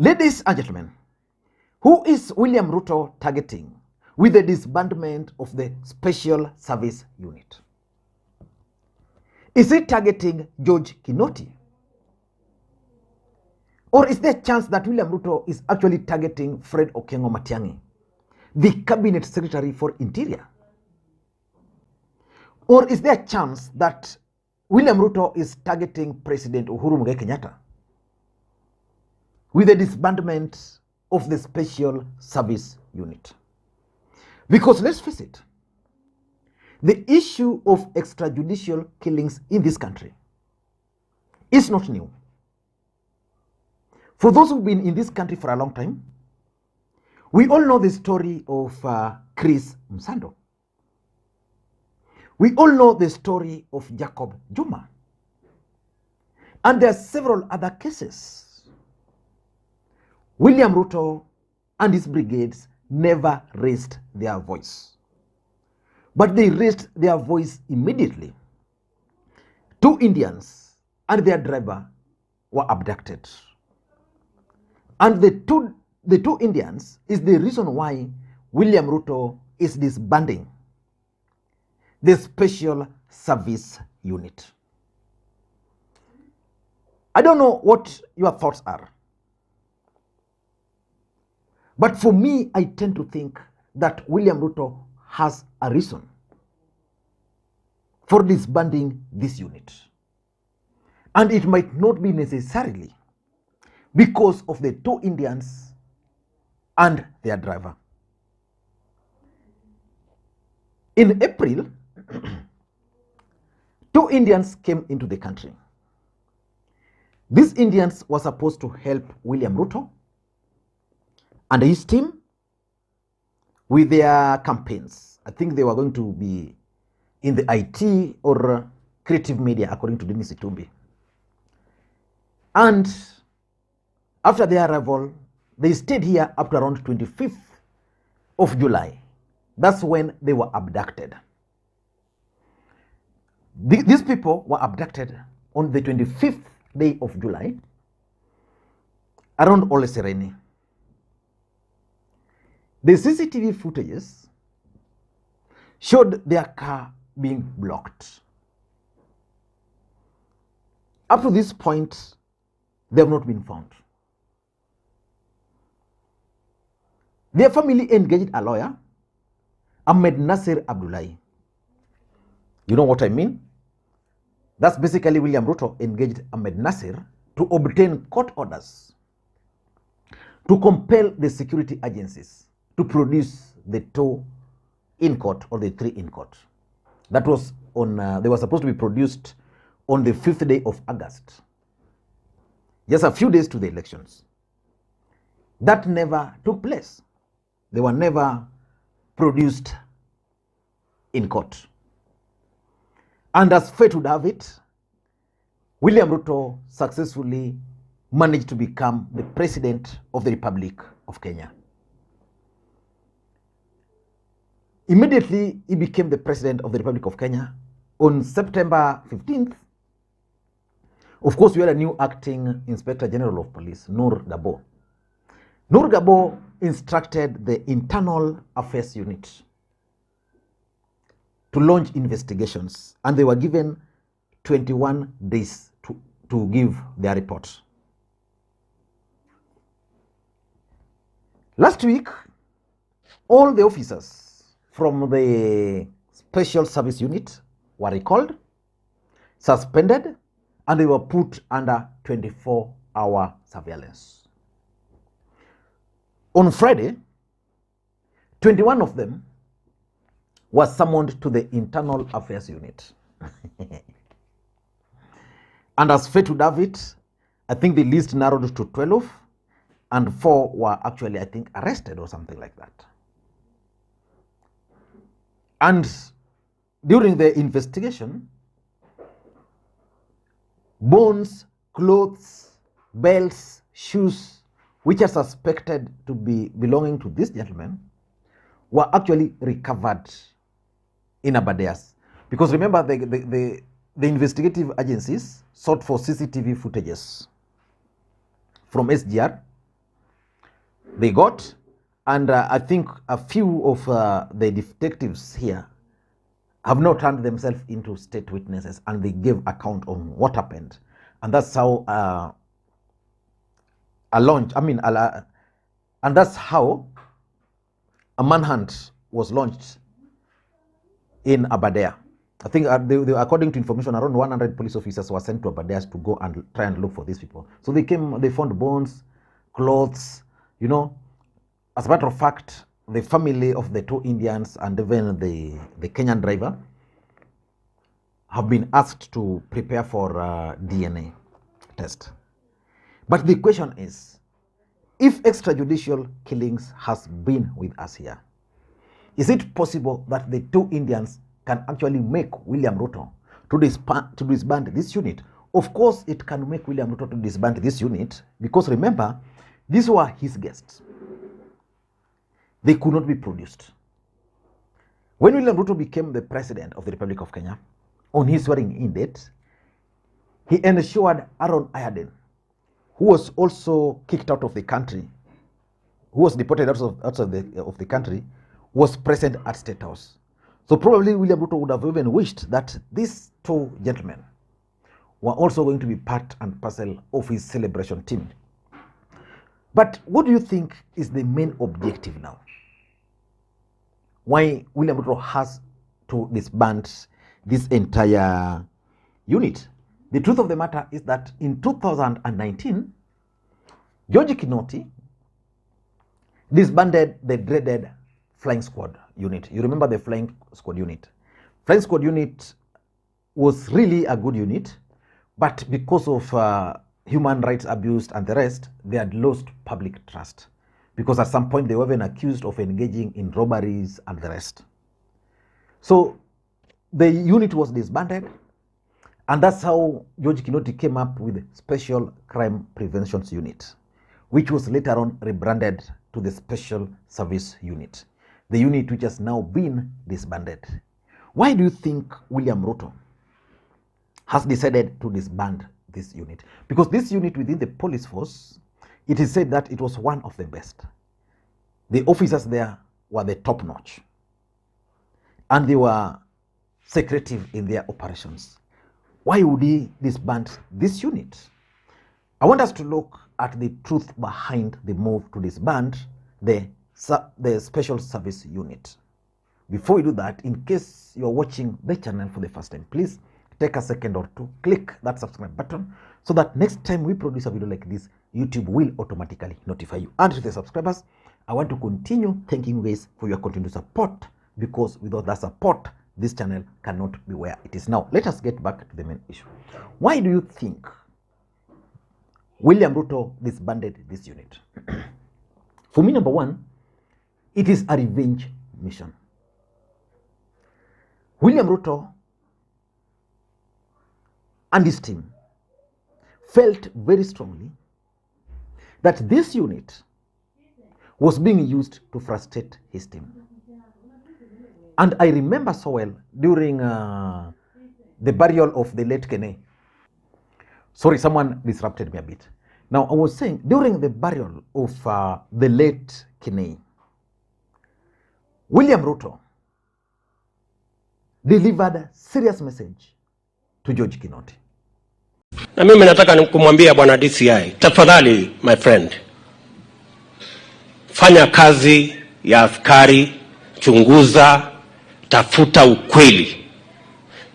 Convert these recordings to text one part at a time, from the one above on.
Ladies and gentlemen, who is William Ruto targeting with the disbandment of the Special Service Unit? Is he targeting George Kinoti? Or is there a chance that William Ruto is actually targeting Fred Okengo Matiang'i, the Cabinet Secretary for Interior? Or is there a chance that William Ruto is targeting President Uhuru Kenyatta with the disbandment of the Special Service Unit? Because let's face it, the issue of extrajudicial killings in this country is not new. For those who've been in this country for a long time, we all know the story of Chris Msando. We all know the story of Jacob Juma. And there are several other cases. William Ruto and his brigades never raised their voice. But they raised their voice immediately. 2 Indians and their driver were abducted. And the two Indians is the reason why William Ruto is disbanding the Special Service Unit. I don't know what your thoughts are. But for me, I tend to think that William Ruto has a reason for disbanding this unit. And it might not be necessarily because of the 2 Indians and their driver. In April, 2 Indians came into the country. These Indians were supposed to help William Ruto and his team with their campaigns. I think they were going to be in the IT or creative media, according to Dennis Itumbi. And after their arrival, they stayed here up to around 25th of July. That's when they were abducted. These people were abducted on the 25th day of July around Ole Sereni. The CCTV footages showed their car being blocked. Up to this point, they have not been found. Their family engaged a lawyer, Ahmed Nasir Abdullahi. You know what I mean? That's basically William Ruto engaged Ahmed Nasir to obtain court orders to compel the security agencies to produce the 2 in court or the 3 in court. That was on, they were supposed to be produced on the 5th day of August, just a few days to the elections. That never took place. They were never produced in court. And as fate would have it, William Ruto successfully managed to become the President of the Republic of Kenya. Immediately, he became the President of the Republic of Kenya on September 15th. Of course, we had a new acting Inspector General of Police, Noor Gabow. Noor Gabow instructed the Internal Affairs Unit to launch investigations, and they were given 21 days to give their report. Last week, all the officers from the Special Service Unit were recalled, suspended, and they were put under 24-hour surveillance. On Friday, 21 of them were summoned to the Internal Affairs Unit. And as fate would have it, I think the list narrowed to 12, and 4 were actually, I think, arrested or something like that. And during the investigation, bones, clothes, belts, shoes, which are suspected to be belonging to this gentleman, were actually recovered in Abadeas. Because remember, the investigative agencies sought for CCTV footages from SGR they got. And I think a few of the detectives here have now turned themselves into state witnesses, and they gave account on what happened. And that's how and that's how a manhunt was launched in Aberdare. I think according to information, around 100 police officers were sent to Aberdare to go and try and look for these people. So they came, they found bones, clothes, you know. As a matter of fact, the family of the 2 Indians and even the Kenyan driver have been asked to prepare for DNA test. But the question is, if extrajudicial killings has been with us here, is it possible that the 2 Indians can actually make William Ruto to disband this unit? Of course, it can make William Ruto to disband this unit, because remember, these were his guests. They could not be produced. When William Ruto became the president of the Republic of Kenya, on his swearing-in date, he ensured Aaron Ayadin, who was also kicked out of the country, who was deported out of the country, was present at State House. So probably William Ruto would have even wished that these 2 gentlemen were also going to be part and parcel of his celebration team. But what do you think is the main objective now? Why William Ruto has to disband this entire unit? The truth of the matter is that in 2019, George Kinoti disbanded the dreaded Flying Squad unit. You remember the Flying Squad unit? Flying Squad unit was really a good unit, but because of human rights abuse and the rest, they had lost public trust. Because at some point they were even accused of engaging in robberies and the rest. So the unit was disbanded, and that's how George Kinoti came up with Special Crime Prevention Unit, which was later on rebranded to the Special Service Unit, the unit which has now been disbanded. Why do you think William Ruto has decided to disband this unit? Because this unit within the police force, it is said that it was one of the best. The officers there were the top notch, and they were secretive in their operations. Why would he disband this unit? I want us to look at the truth behind the move to disband the Special Service Unit. Before we do that, in case you're watching the channel for the first time, please take a second or two, click that subscribe button, so that next time we produce a video like this, YouTube will automatically notify you. And to the subscribers, I want to continue thanking you guys for your continued support, because without that support, this channel cannot be where it is now. Let us get back to the main issue. Why do you think William Ruto disbanded this unit? For me, number one, it is a revenge mission. William Ruto and his team felt very strongly that this unit was being used to frustrate his team. And I remember so well during the burial of the late Kene. Sorry, someone disrupted me a bit. Now, I was saying, during the burial of the late Kene, William Ruto delivered a serious message to George Kinoti. Na mimi nataka kumwambia bwana DCI, tafadhali my friend, fanya kazi ya askari, chunguza, tafuta ukweli.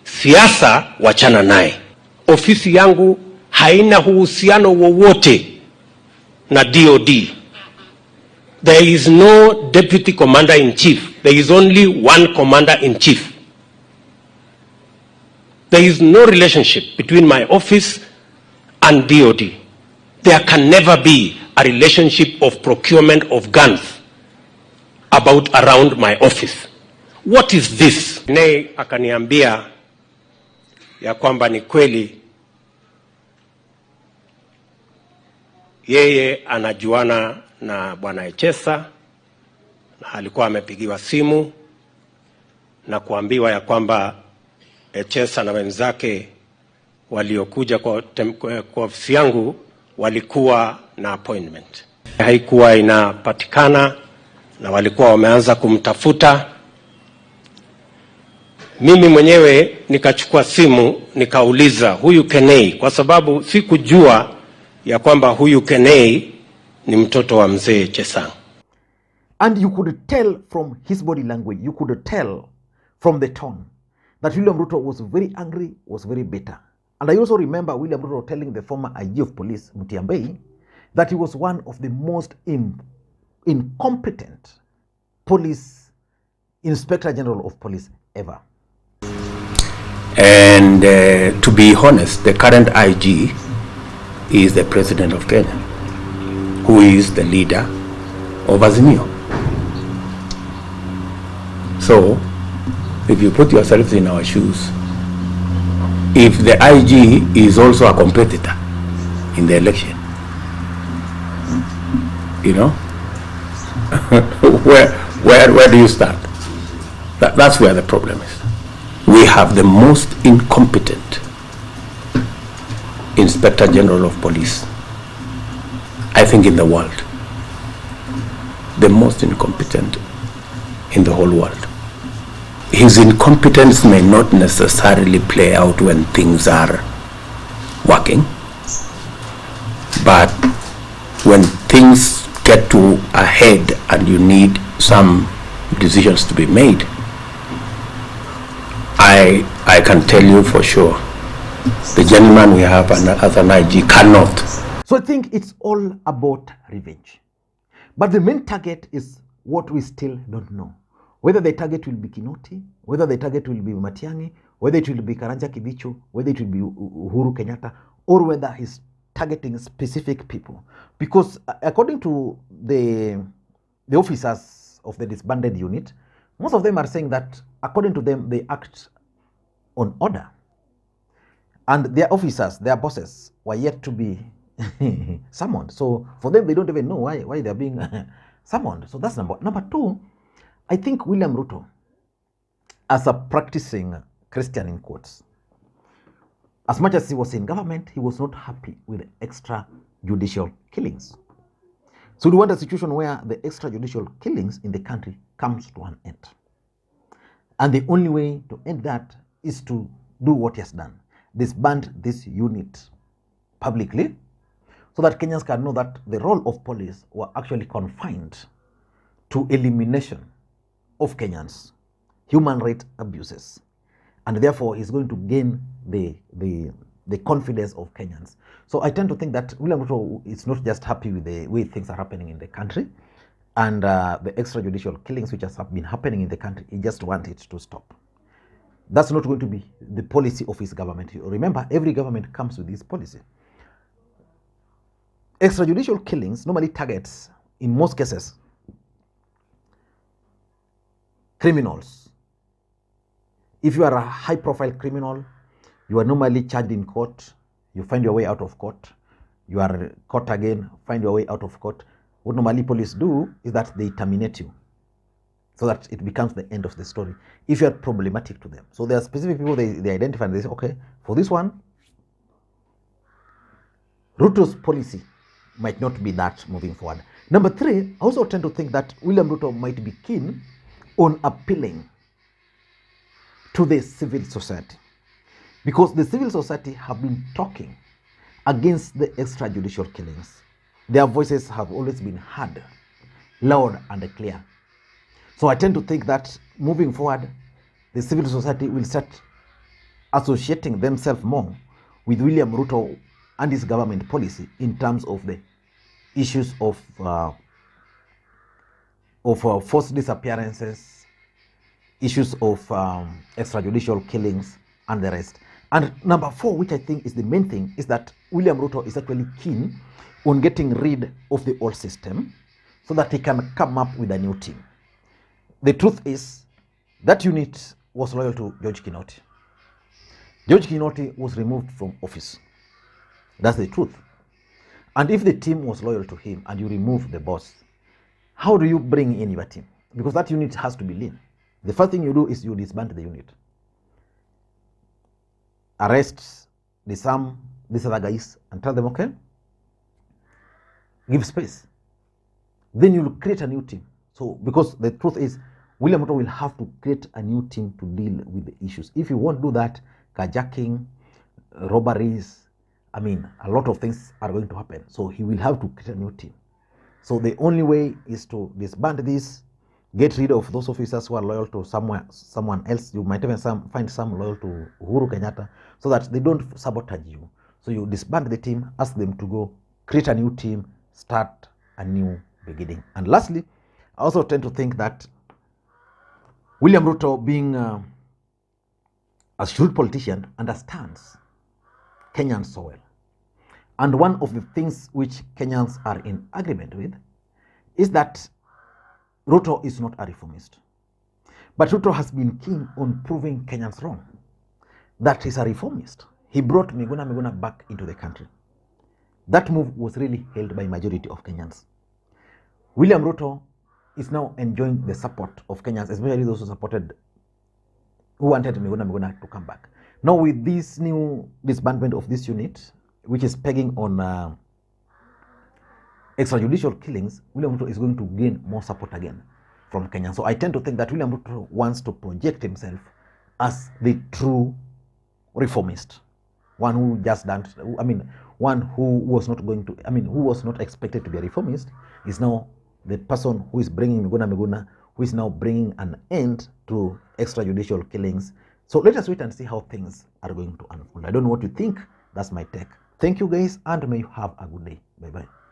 Siasa wachana naye. Ofisi yangu haina uhusiano wowote na DOD. There is no deputy commander in chief. There is only one commander in chief. There is no relationship between my office and DOD. There can never be a relationship of procurement of guns around my office. What is this? Naye akaniambia ya kwamba ni kweli yeye anajuana na bwana Echesa, na alikuwa amepigiwa simu na kuambiwa ya kwamba Echesa na wenzake waliokuja kwa ofisi yangu walikuwa na appointment. haikuwa inapatikana na walikuwa wameanza kumtafuta. Mimi mwenyewe nikachukua simu nikauliza huyu Kenei, kwa sababu sikujua ya kwamba huyu Kenei ni mtoto wa mzee Chesang. And you could tell from his body language, you could tell from the tone that William Ruto was very angry, was very bitter. And I also remember William Ruto telling the former IG of police, Mutiambei, that he was one of the most incompetent police inspector general of police ever. And to be honest, the current IG is the president of Kenya, who is the leader of Azimio. So, if you put yourselves in our shoes, if the IG is also a competitor in the election, you know, where do you start? That's where the problem is. We have the most incompetent Inspector General of Police, I think, in the world. The most incompetent in the whole world. His incompetence may not necessarily play out when things are working, but when things get to a head and you need some decisions to be made, I can tell you for sure, the gentleman we have as an IG cannot. So I think it's all about revenge. But the main target is what we still don't know. Whether the target will be Kinoti, whether the target will be Matiang'i, whether it will be Karanja Kibichu, whether it will be Uhuru Kenyatta, or whether he's targeting specific people. Because according to the officers of the disbanded unit, most of them are saying that according to them, they act on order. And their officers, their bosses, were yet to be summoned. So for them, they don't even know why they're being summoned. So that's number two. I think William Ruto, as a practicing Christian in quotes, as much as he was in government, he was not happy with extrajudicial killings. So we want a situation where the extrajudicial killings in the country comes to an end. And the only way to end that is to do what he has done. Disband this unit publicly so that Kenyans can know that the role of police were actually confined to elimination of Kenyans, human rights abuses, and therefore is going to gain the confidence of Kenyans. So I tend to think that William Ruto is not just happy with the way things are happening in the country and the extrajudicial killings which have been happening in the country. He just wants it to stop. That's not going to be the policy of his government. Remember, every government comes with this policy. Extrajudicial killings normally targets, in most cases, criminals. If you are a high-profile criminal, you are normally charged in court, you find your way out of court, you are caught again, find your way out of court. What normally police do is that they terminate you so that it becomes the end of the story if you are problematic to them. So there are specific people they identify and they say, okay, for this one, Ruto's policy might not be that moving forward. Number three, I also tend to think that William Ruto might be keen on appealing to the civil society, because the civil society have been talking against the extrajudicial killings. Their voices have always been heard, loud and clear. So I tend to think that moving forward, the civil society will start associating themselves more with William Ruto and his government policy in terms of the issues of forced disappearances, issues of extrajudicial killings, and the rest. And number four, which I think is the main thing, is that William Ruto is actually keen on getting rid of the old system so that he can come up with a new team. The truth is that unit was loyal to George Kinoti. George Kinoti was removed from office. That's the truth. And if the team was loyal to him and you remove the boss, how do you bring in your team? Because that unit has to be lean. The first thing you do is you disband the unit. Arrest, disarm these other guys and tell them, okay, give space. then you'll create a new team. So, because the truth is, William Ruto will have to create a new team to deal with the issues. If you won't do that, carjacking, robberies, I mean, a lot of things are going to happen. So he will have to create a new team. So the only way is to disband this, get rid of those officers who are loyal to someone else. You might even find some loyal to Uhuru Kenyatta, so that they don't sabotage you. So you disband the team, ask them to go, create a new team, start a new beginning. And lastly, I also tend to think that William Ruto, being a shrewd politician, understands Kenyans so well. And one of the things which Kenyans are in agreement with is that Ruto is not a reformist. But Ruto has been keen on proving Kenyans wrong, that he's a reformist. He brought Miguna back into the country. That move was really held by majority of Kenyans. William Ruto is now enjoying the support of Kenyans, especially those who wanted Miguna to come back. Now with this new disbandment of this unit, which is pegging on extrajudicial killings, William Ruto is going to gain more support again from Kenya. So I tend to think that William Ruto wants to project himself as the true reformist, one who just done, one who was not going to, who was not expected to be a reformist, is now the person who is bringing Miguna, who is now bringing an end to extrajudicial killings. So let us wait and see how things are going to unfold. I don't know what you think. That's my take. Thank you guys, and may you have a good day. Bye-bye.